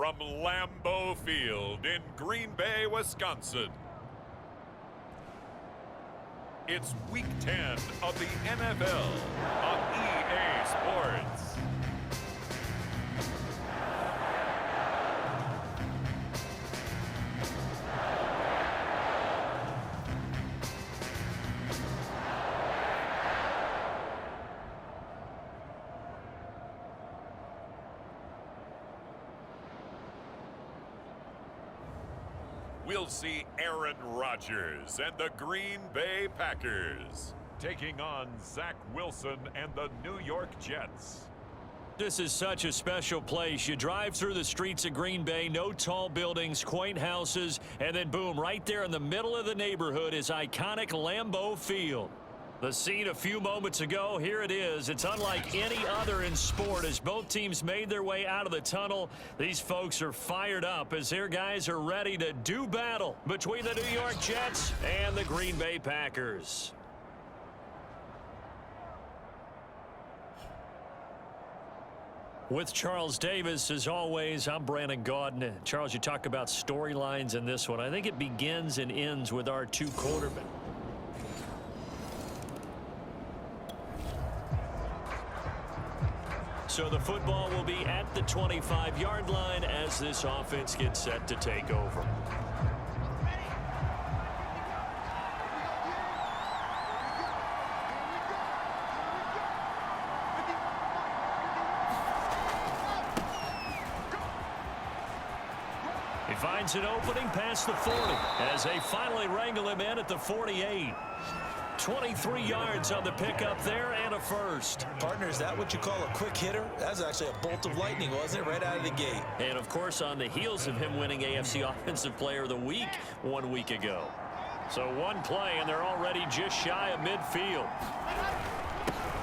from Lambeau Field in Green Bay, Wisconsin. It's Week 10 of the NFL on EA Sports. We'll see Aaron Rodgers and the Green Bay Packers taking on Zach Wilson and the New York Jets. This is such a special place. You drive through the streets of Green Bay, no tall buildings, quaint houses, and then boom, right there in the middle of the neighborhood is iconic Lambeau Field. The scene a few moments ago, here it is. It's unlike any other in sport as both teams made their way out of the tunnel. These folks are fired up as their guys are ready to do battle between the New York Jets and the Green Bay Packers. With Charles Davis, as always, I'm Brandon Gaudin. Charles, you talk about storylines in this one. I think it begins and ends with our two quarterbacks. So the football will be at the 25-yard line as this offense gets set to take over. He finds an opening past the 40 as they finally wrangle him in at the 48. 23 yards on the pickup there and a first. Partner, is that what you call a quick hitter? That was actually a bolt of lightning, wasn't it? Right out of the gate. And, of course, on the heels of him winning AFC Offensive Player of the Week 1 week ago. So one play, and they're already just shy of midfield.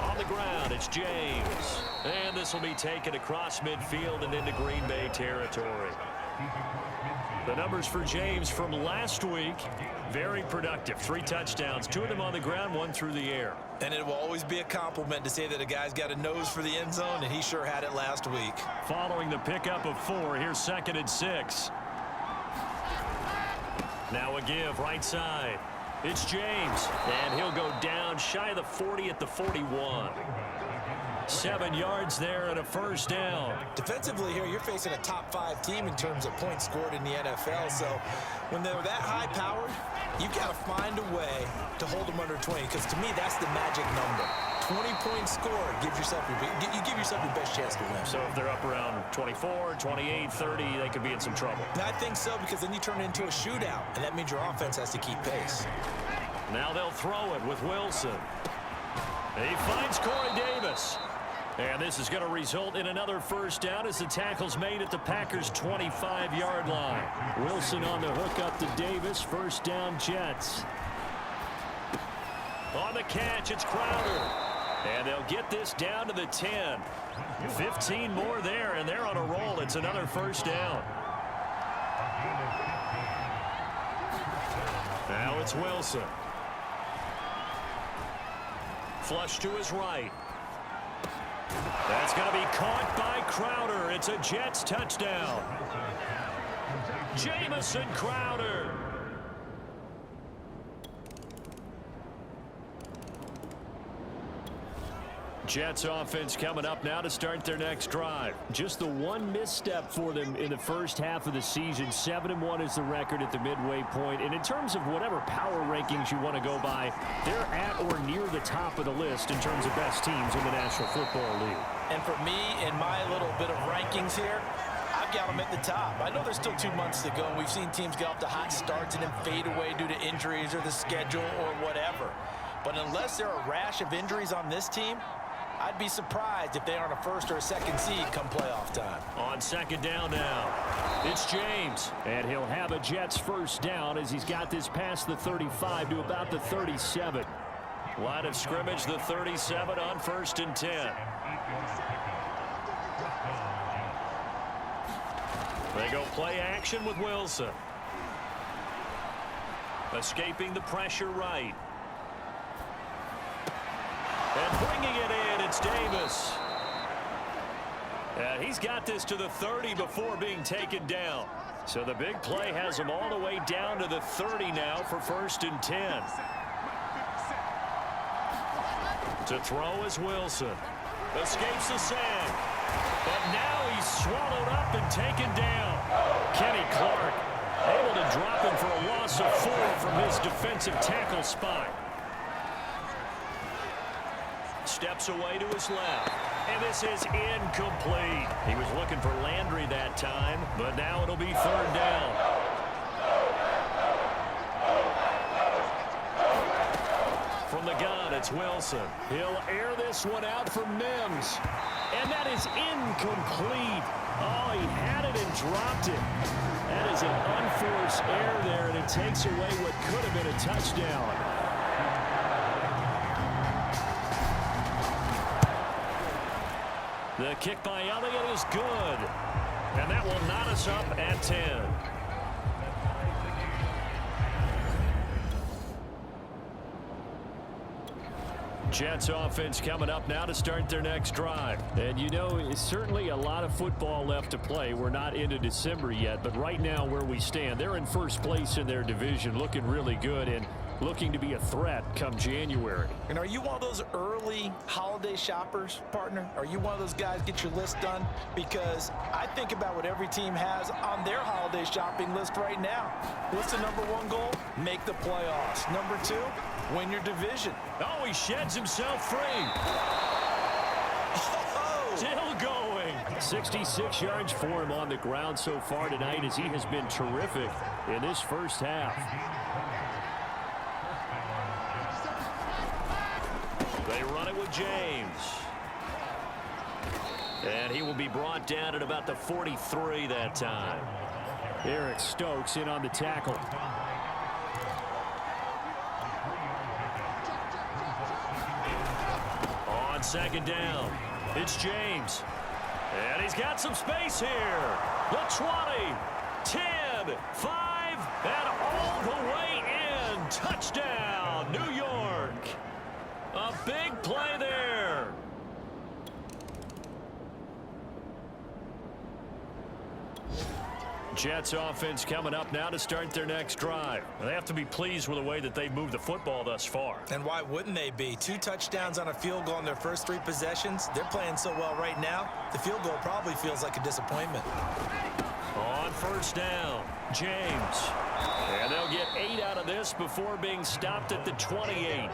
On the ground, it's James. And this will be taken across midfield and into Green Bay territory. The numbers for James from last week, very productive. 3 touchdowns, 2 of them on the ground, 1 through the air. And it will always be a compliment to say that a guy's got a nose for the end zone, and he sure had it last week. Following the pickup of 4, here's 2nd and 6. Now a give, right side. It's James, and he'll go down shy of the 40 at the 41. 7 yards there and a first down. Defensively here, you're facing a top 5 team in terms of points scored in the NFL. So when they're that high powered, you've got to find a way to hold them under 20, because to me, that's the magic number. 20 points scored, you give yourself your best chance to win. So if they're up around 24, 28, 30, they could be in some trouble. I think so, because then you turn it into a shootout, and that means your offense has to keep pace. Now they'll throw it with Wilson. He finds Corey Davis. And this is going to result in another first down as the tackle's made at the Packers' 25-yard line. Wilson on the hook up to Davis. First down, Jets. On the catch, it's Crowder. And they'll get this down to the 10. 15 more there, and they're on a roll. It's another first down. Now it's Wilson. Flush to his right. That's going to be caught by Crowder. It's a Jets touchdown. Jamison Crowder. Jets offense coming up now to start their next drive. Just the one misstep for them in the first half of the season. 7-1 is the record at the midway point. And in terms of whatever power rankings you want to go by, they're at or near the top of the list in terms of best teams in the National Football League. And for me, in my little bit of rankings here, I've got them at the top. I know there's still 2 months to go, and we've seen teams get off to hot starts and then fade away due to injuries or the schedule or whatever. But unless there are a rash of injuries on this team, I'd be surprised if they aren't a first or a second seed come playoff time. On second down now, it's James. And he'll have a Jets first down as he's got this past the 35 to about the 37. Line of scrimmage, the 37 on 1st and 10. They go play action with Wilson. Escaping the pressure right. And bringing it in, it's Davis. And he's got this to the 30 before being taken down. So the big play has him all the way down to the 30 now for 1st and 10. To throw is Wilson. Escapes the sack. But now he's swallowed up and taken down. Kenny Clark able to drop him for a loss of 4 from his defensive tackle spot. Steps away to his left. And this is incomplete. He was looking for Landry that time, but now it'll be 3rd down. From the gun, it's Wilson. He'll air this one out for Mims. And that is incomplete. Oh, he had it and dropped it. That is an unforced error there, and it takes away what could have been a touchdown. The kick by Elliott is good. And that will knot us up at 10. Jets offense coming up now to start their next drive. And you know, it's certainly a lot of football left to play. We're not into December yet, but right now where we stand, they're in first place in their division, looking really good and looking to be a threat come January. And are you one of those early holiday shoppers, partner? Are you one of those guys get your list done? Because I think about what every team has on their holiday shopping list right now. What's the #1 goal? Make the playoffs. #2, win your division. Oh, he sheds himself free. Oh. Still going. 66 yards for him on the ground so far tonight as he has been terrific in this first half. They run it with James. And he will be brought down at about the 43 that time. Eric Stokes in on the tackle. On 2nd down, it's James. And he's got some space here. The 20, 10, 5, and all the way in. Touchdown, New York. A big play there. Jets offense coming up now to start their next drive. They have to be pleased with the way that they've moved the football thus far. And why wouldn't they be? 2 touchdowns on a field goal in their first 3 possessions. They're playing so well right now, the field goal probably feels like a disappointment. On 1st down, James. And they'll get 8 out of this before being stopped at the 28.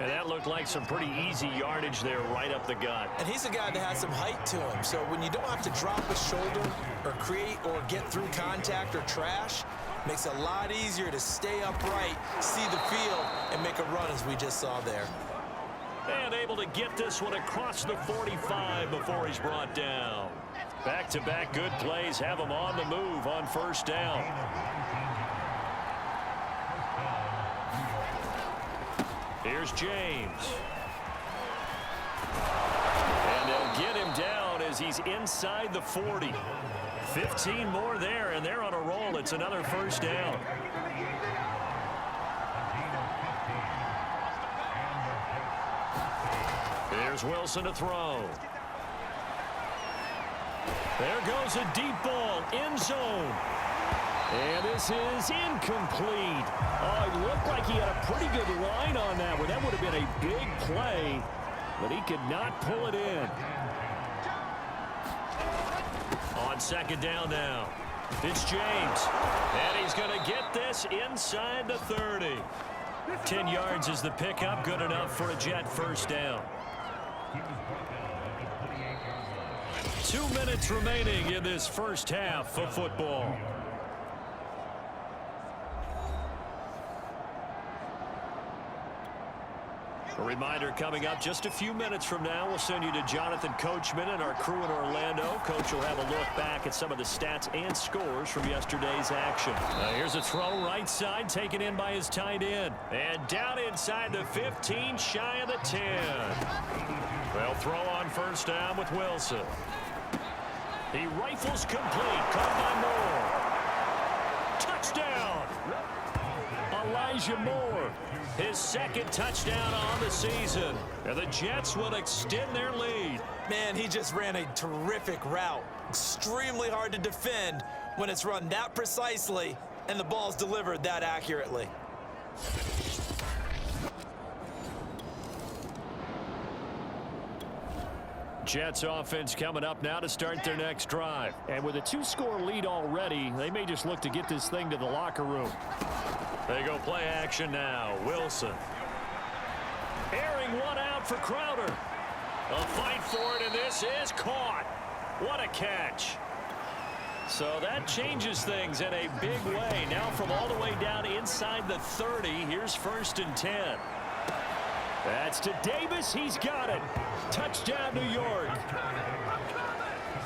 And that looked like some pretty easy yardage there right up the gut. And he's a guy that has some height to him. So when you don't have to drop a shoulder or create or get through contact or trash, makes it a lot easier to stay upright, see the field, and make a run as we just saw there. And able to get this one across the 45 before he's brought down. Back-to-back good plays have him on the move on 1st down. Here's James. And they'll get him down as he's inside the 40. 15 more there, and they're on a roll. It's another 1st down. Here's Wilson to throw. There goes a deep ball, end zone. And this is incomplete. Oh, it looked like he had a pretty good line on that one. That would have been a big play, but he could not pull it in. On 2nd down now, it's James. And he's going to get this inside the 30. 10 yards is the pickup, good enough for a Jet 1st down. 2 minutes remaining in this first half of football. A reminder coming up just a few minutes from now, we'll send you to Jonathan Coachman and our crew in Orlando. Coach will have a look back at some of the stats and scores from yesterday's action. Here's a throw right side taken in by his tight end. And down inside the 15, shy of the 10. They'll throw on 1st down with Wilson. He rifles complete, caught by Moore. Touchdown! A Elijah Moore. His second touchdown on the season. And the Jets will extend their lead. Man, he just ran a terrific route. Extremely hard to defend when it's run that precisely and the ball's delivered that accurately. Jets offense coming up now to start their next drive. And with a 2-score lead already, they may just look to get this thing to the locker room. They go play action now. Wilson. Airing one out for Crowder. A fight for it, and this is caught. What a catch. So that changes things in a big way. Now from all the way down inside the 30, here's 1st and 10. That's to Davis. He's got it. Touchdown, New York.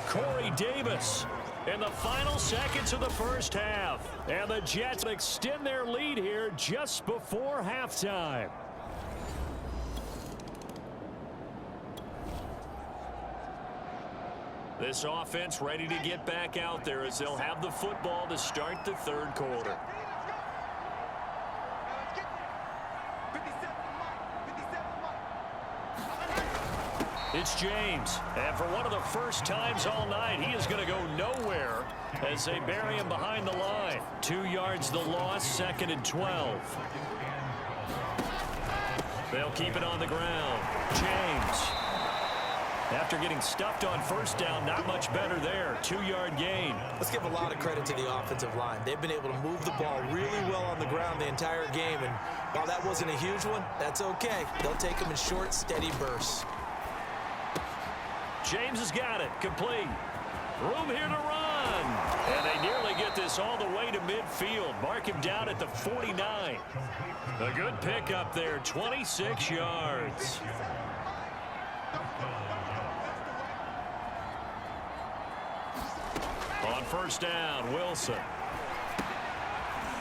Corey Davis in the final seconds of the first half. And the Jets extend their lead here just before halftime. This offense ready to get back out there as they'll have the football to start the third quarter. It's James, and for one of the first times all night, he is going to go nowhere as they bury him behind the line. 2 yards the loss, 2nd and 12. They'll keep it on the ground. James, after getting stuffed on first down, not much better there. 2-yard gain. Let's give a lot of credit to the offensive line. They've been able to move the ball really well on the ground the entire game, and while that wasn't a huge one, that's okay. They'll take them in short, steady bursts. James has got it. Complete. Room here to run. And they nearly get this all the way to midfield. Mark him down at the 49. A good pickup there. 26 yards. On first down, Wilson.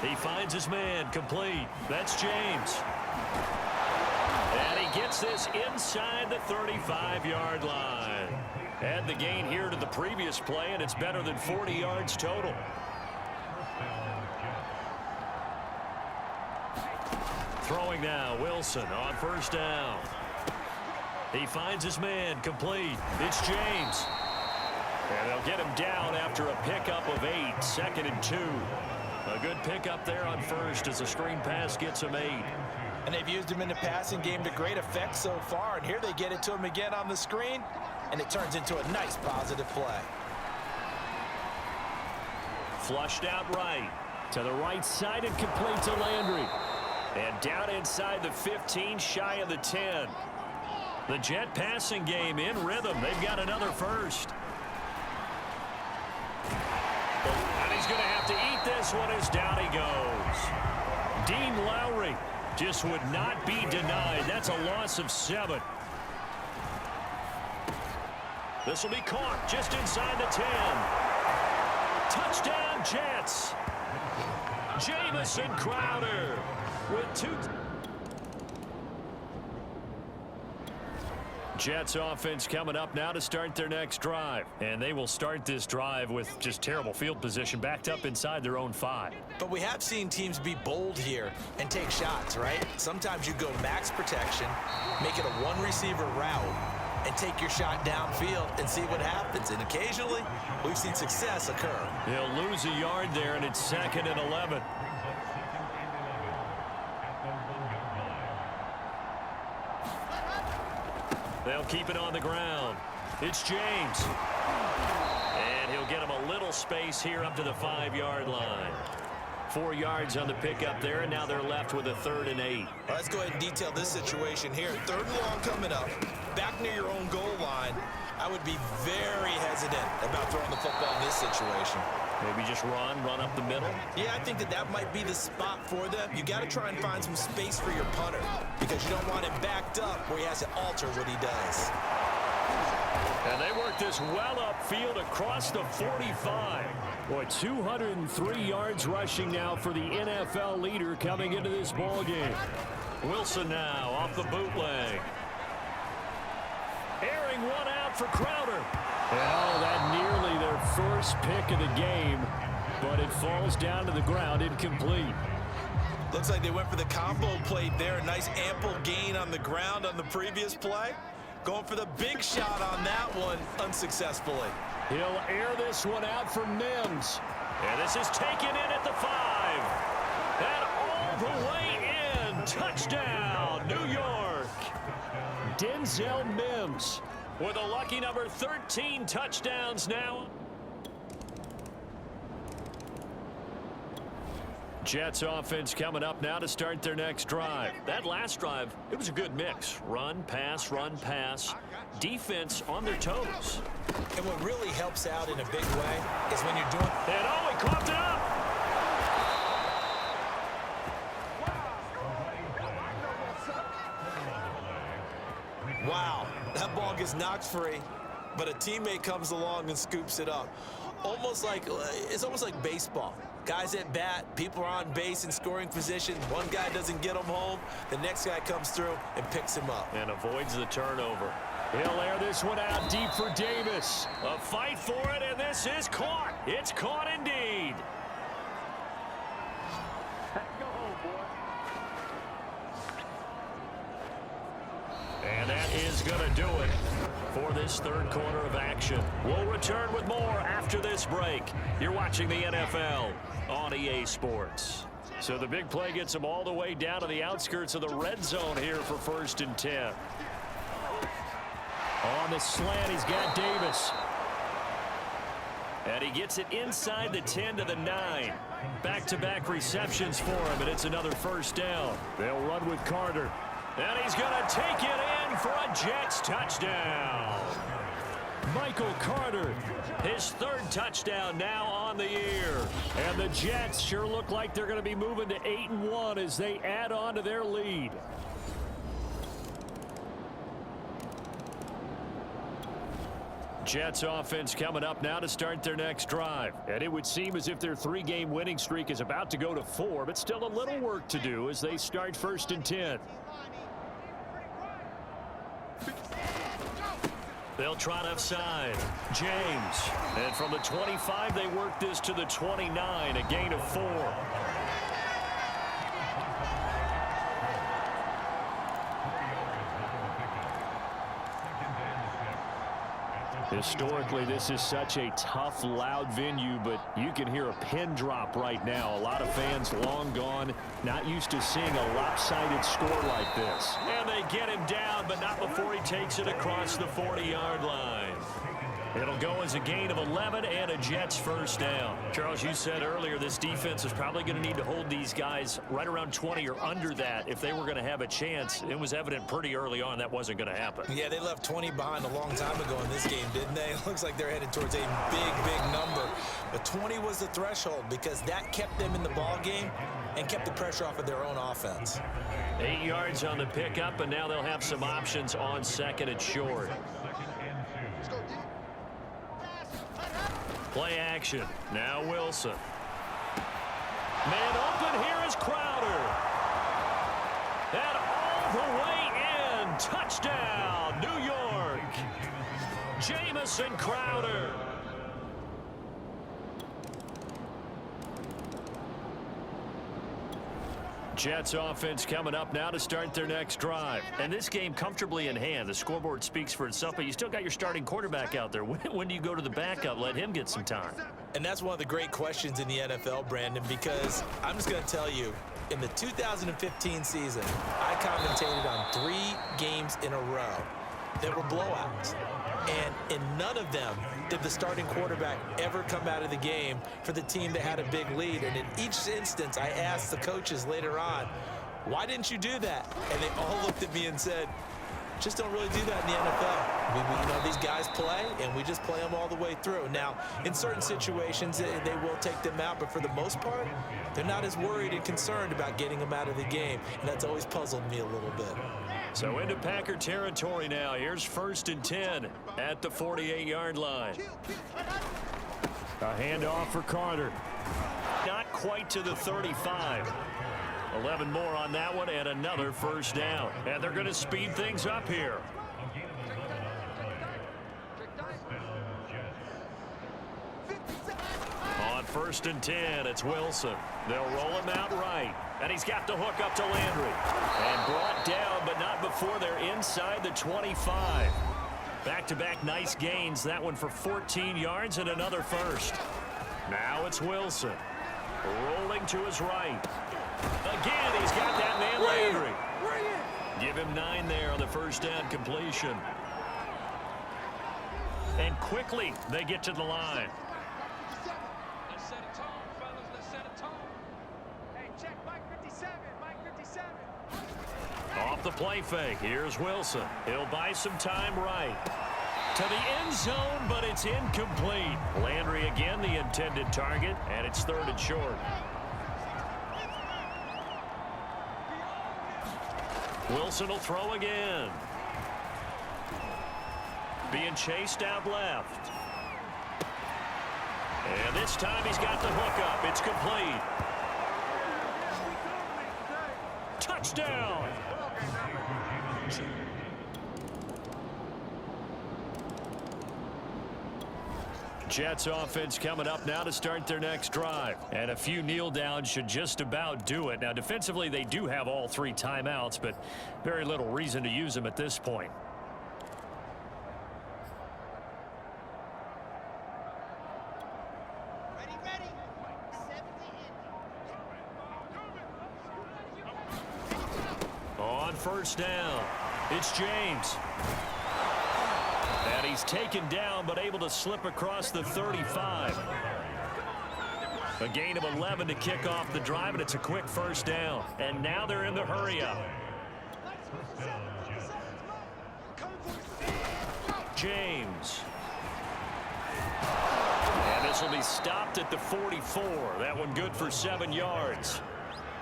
He finds his man. Complete. That's James. And he gets this inside the 35-yard line. Add the gain here to the previous play, and it's better than 40 yards total. Throwing now, Wilson on first down. He finds his man. Complete. It's James. And they'll get him down after a pickup of 8, 2nd and 2. A good pickup there on first as the screen pass gets him 8. And they've used him in the passing game to great effect so far. And here they get it to him again on the screen, and it turns into a nice positive play. Flushed out right. To the right side and complete to Landry. And down inside the 15, shy of the 10. The Jet passing game in rhythm. They've got another first. And he's going to have to eat this one as down he goes. Dean Lowry just would not be denied. That's a loss of 7. This will be caught just inside the 10. Touchdown, Jets. Jamison Crowder with 2. Jets offense coming up now to start their next drive. And they will start this drive with just terrible field position, backed up inside their own 5. But we have seen teams be bold here and take shots, right? Sometimes you go max protection, make it a one-receiver route, and take your shot downfield and see what happens. And occasionally, we've seen success occur. He'll lose a yard there, and it's 2nd and 11. They'll keep it on the ground. It's James. And he'll get him a little space here up to the 5-yard line. 4 yards on the pickup there, and now they're left with a 3rd and 8. Well, let's go ahead and detail this situation here. 3rd and long coming up, back near your own goal line. I would be very hesitant about throwing the football in this situation. Maybe just run up the middle? Yeah, I think that might be the spot for them. You got to try and find some space for your punter because you don't want him backed up where he has to alter what he does. And they work this well upfield across the 45. Boy, 203 yards rushing now for the NFL leader coming into this ball game. Wilson now off the bootleg. Airing one out for Crowder. Oh, that nearly their first pick of the game, but it falls down to the ground incomplete. Looks like they went for the combo plate there. A nice ample gain on the ground on the previous play. Going for the big shot on that one unsuccessfully. He'll air this one out for Mims. And this is taken in at the 5. And all the way in. Touchdown, New York. Denzel Mims With a lucky number 13 touchdowns now. Jets offense coming up now to start their next drive. That last drive, it was a good mix. Run, pass, run, pass. Defense on their toes. And what really helps out in a big way is when you're doing... And oh, he coughed it up. Wow, that ball gets knocked free, but a teammate comes along and scoops it up. It's almost like baseball. Guys at bat, people are on base in scoring position. One guy doesn't get him home. The next guy comes through and picks him up. And avoids the turnover. He'll air this one out deep for Davis. A fight for it, and this is caught. It's caught indeed. And that is going to do it for this third quarter of action. We'll return with more after this break. You're watching the NFL on EA Sports. So the big play gets them all the way down to the outskirts of the red zone here for 1st and 10. On the slant, he's got Davis. And he gets it inside the 10 to the 9. Back-to-back receptions for him, and it's another first down. They'll run with Carter. And he's going to take it in for a Jets touchdown. Michael Carter. His 3rd touchdown now on the year. And the Jets sure look like they're going to be moving to 8-1 as they add on to their lead. Jets offense coming up now to start their next drive. And it would seem as if their 3-game winning streak is about to go to 4, but still a little work to do as they start 1st and 10. They'll try left side. James. And from the 25, they work this to the 29, a gain of 4. Historically, this is such a tough, loud venue, but you can hear a pin drop right now. A lot of fans long gone, not used to seeing a lopsided score like this. And they get him down, but not before he takes it across the 40-yard line. It'll go as a gain of 11 and a Jets first down. Charles, you said earlier this defense is probably going to need to hold these guys right around 20 or under that if they were going to have a chance. It was evident pretty early on that wasn't going to happen. Yeah, they left 20 behind a long time ago in this game, didn't they? It looks like they're headed towards a big number. But 20 was the threshold because that kept them in the ball game and kept the pressure off of their own offense. 8 yards on the pickup, and now they'll have some options on 2nd and short. Play action. Now Wilson. Man open here is Crowder. And all the way in. Touchdown, New York. Jamison Crowder. Jets offense coming up now to start their next drive. And this game comfortably in hand. The scoreboard speaks for itself, but you still got your starting quarterback out there. When do you go to the backup? Let him get some time. And that's one of the great questions in the NFL, Brandon, because I'm just going to tell you, in the 2015 season, I commentated on 3 games in a row that were blowouts. And in none of them did the starting quarterback ever come out of the game for the team that had a big lead. And in each instance, I asked the coaches later on, why didn't you do that? And they all looked at me and said, just don't really do that in the NFL. You know, these guys play, and we just play them all the way through. Now, in certain situations, they will take them out, but for the most part, they're not as worried and concerned about getting them out of the game, and that's always puzzled me a little bit. So into Packer territory now. Here's 1st and 10 at the 48-yard line. A handoff for Carter. Not quite to the 35. 11 more on that one and another first down. And they're going to speed things up here. On 1st and 10, it's Wilson. They'll roll him out right. And he's got the hook up to Landry. And brought down, but not before they're inside the 25. Back-to-back nice gains. That one for 14 yards and another first. Now it's Wilson. Rolling to his right. Again, he's got that man Landry. Give him 9 there on the first down completion. And quickly, they get to the line. Let's set a tone, fellas. Let's set a tone. Hey, check Mike 57. Mike 57. Off the play fake. Here's Wilson. He'll buy some time right. To the end zone, but it's incomplete. Landry again the intended target, and it's 3rd and short. Wilson will throw again. Being chased out left. And this time he's got the hook up. It's complete. Touchdown! Jets offense coming up now to start their next drive. And a few kneel downs should just about do it. Now, defensively, they do have all 3 timeouts, but very little reason to use them at this point. Ready. On first down, it's James. And he's taken down, but able to slip across the 35. A gain of 11 to kick off the drive, and it's a quick first down. And now they're in the hurry-up. James. And this will be stopped at the 44. That one good for 7 yards.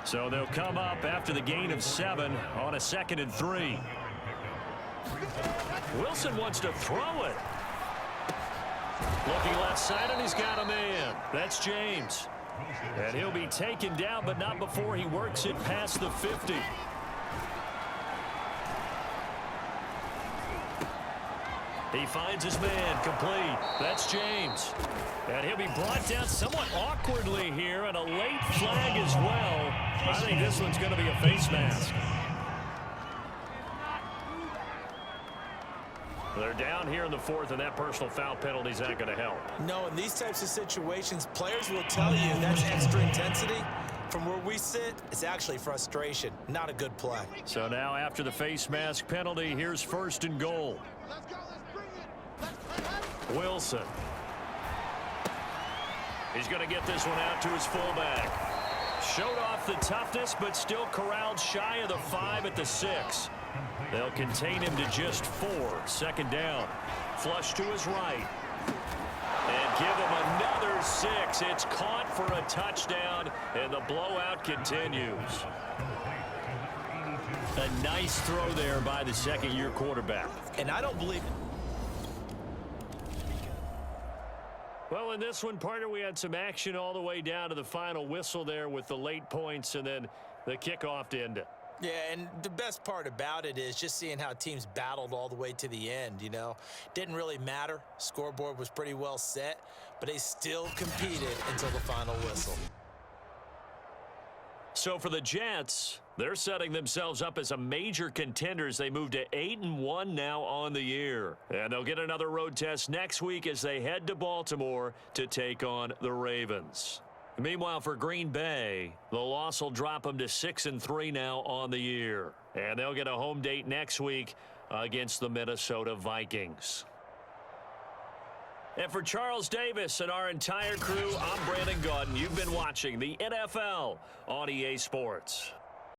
So they'll come up after the gain of 7 on a 2nd and 3. Wilson wants to throw it. Looking left side, and he's got a man. That's James. And he'll be taken down, but not before he works it past the 50. He finds his man, complete. That's James. And he'll be brought down somewhat awkwardly here, and a late flag as well. I think this one's going to be a face mask. They're down here in the 4th, and that personal foul penalty is not going to help. No, in these types of situations, players will tell you that's extra intensity. From where we sit, it's actually frustration, not a good play. So now after the face mask penalty, here's 1st and goal. Let's go. Let's bring it. Wilson. He's going to get this one out to his fullback. Showed off the toughness, but still corralled shy of the 5 at the 6. They'll contain him to just 4. 2nd down. Flush to his right. And give him another 6. It's caught for a touchdown, and the blowout continues. A nice throw there by the 2nd-year quarterback. And I don't believe it. Well, in this one, partner, we had some action all the way down to the final whistle there with the late points and then the kickoff to end it. Yeah, and the best part about it is just seeing how teams battled all the way to the end, you know. Didn't really matter. Scoreboard was pretty well set, but they still competed until the final whistle. So for the Jets, they're setting themselves up as a major contenders. They move to 8-1 now on the year. And they'll get another road test next week as they head to Baltimore to take on the Ravens. Meanwhile, for Green Bay, the loss will drop them to 6-3 now on the year. And they'll get a home date next week against the Minnesota Vikings. And for Charles Davis and our entire crew, I'm Brandon Gaudin. You've been watching the NFL on EA Sports.